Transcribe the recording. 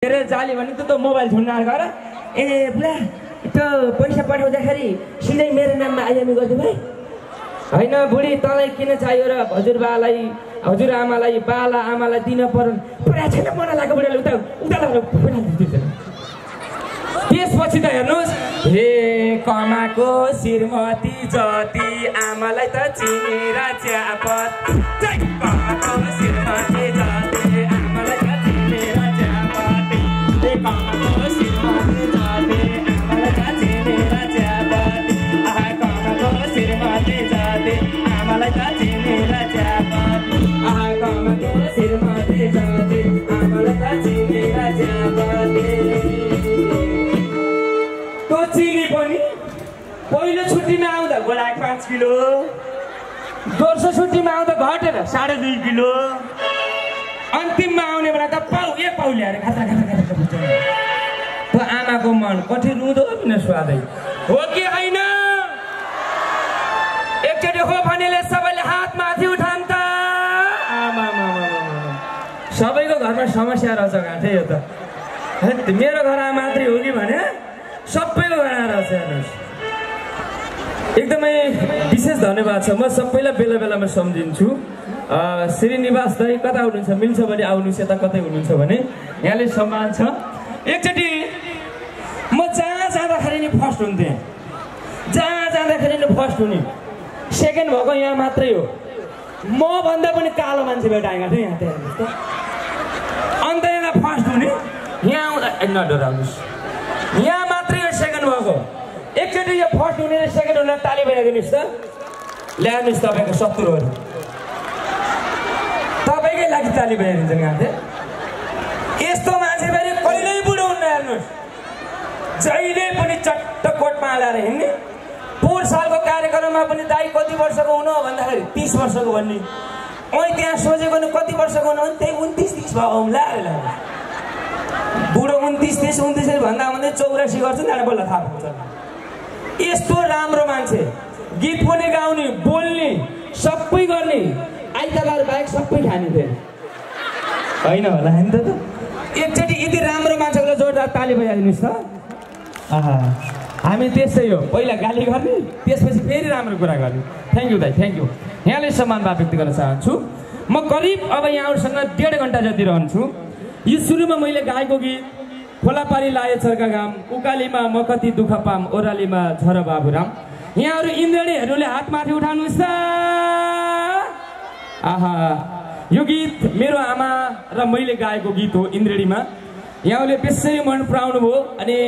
तेरे जाली भने त मोबाइल झुन्ना गर ए बुला त्यो पैसा पठाउँदाखेरि सिधै मेरो नाममा आइएमई गर्दिनु भाइ हैन बुढी तँलाई किन चाहियो र हजुरबालाई हजुरआमालाई बाला आमालाई दिन पर्यो पुरा छैन मन लाग्यो बुढीले उता त्यसपछि त हेर्नुस् हे कमाको श्रीमती जति आमालाई त चिनेर च्यापत कमाको श्रीमती जति आमालाई त चिनेर च्यापत हे कमाको श्रीमती जति आमालाई त चिनेर च्यापत आहा कमाको श्रीमती जति आमालाई त चिनेर च्यापत आहा कमाको श्रीमती जति आमालाई त चिनेर च्यापत चिनी पनि पहिलो छुट्टीमा आउँदा गोलाक 5 किलो दोस्रो छुट्टीमा आउँदा घटेर 2.5 किलो अन्तिममा आउने बेला त पाउ ल्याएर खाता त्यो आमाको मन कति रुँदो बिना स्वादै हो कि हैन एकचोटि हो भनेले सबैले हात माथि उठाउन् त आमा सबैको घरमा समस्या रहेछ गाँठे यो त मेरो घरमा मात्रै हो कि भने सबैको घरमा रहेछ हेर्नुहोस् एकदमै विशेष धन्यवाद छ म सबैलाई बेला बेलामा सम्झिन्छु श्रीनिवास दाइ कता हुनुहुन्छ मिल्छ भने आउनुहोस् यता कतै हुनुहुन्छ भने यहाँले सम्मान छ एकचोटि म जहाँ जाँदाखेरि नि फर्स्ट हुन्थेँ जहाँ जाँदाखेरि नि फर्स्ट हुने सेकेन्ड भएको यहाँ मात्रै हो म भन्दा पनि कालो मान्छे भेटाएँ गाँठे यहाँ त्यहाँ हेर्नुहोस् त अन्त यहाँ फर्स्ट हुने यहाँ आउँदा नडराउनुहोस् यहाँ मात्रै यो सेकेन्ड भएको एकचोटि यो फर्स्ट हुने र सेकेन्ड हुने ताली बजाइदिनुहोस् त ल्याउनुहोस् तपाईँको 70 तपाईँकै लागि ताली बजाइदिन्छ गाँठे यस्तो मान्छे फेरि कहिल्यै बुढो हुन्न हेर्नुहोस् जहिले पनि चट्ट कोटमा हालेर हिँड्ने पोहोर सालको कार्यक्रममा पनि दाइ कति वर्षको हुनु हो भन्दाखेरि 30 वर्षको भन्ने त्यहाँ सोचेको कति वर्षको हुनु भने त्यही 29-30 भयो ल्याएर बुढो 29-30 भन्दा भन्दै 84 गर्छ नि बल्ल थाहा पाउँछ यस्तो राम्रो मान्छे गीत पनि गाउने बोल्ने सबै गर्ने आइतबार बाहेक सबै खाने फेरि होइन होला नि त एकचोटि यति राम्रो मान्छेको जोरदार ताली बजाइदिनुहोस् त आहा हामी त्यसै हो पहिला गाली गर्ने त्यसपछि फेरि राम्रो कुरा गर्ने थ्याङ्क यू दाइ थ्याङ्क यू यहाँले सम्मान व्यक्त गर्न चाहन्छु म करिब अब यहाँहरूसँग 1.5 घन्टा जति रहन्छु यो सुरुमा मैले गाएको गीत खोलापारी लाए छर्का घाम उकालीमा म कति दुःख पाम ओरालीमा झर बाबुराम यहाँहरू इन्द्रेणीहरूले हात माथि उठाउनुहोस् त आहा यो गीत मेरो आमा र मैले गाएको गीत हो इन्द्रेणीमा यहाँले त्यसै मन पराउनु भयो अनि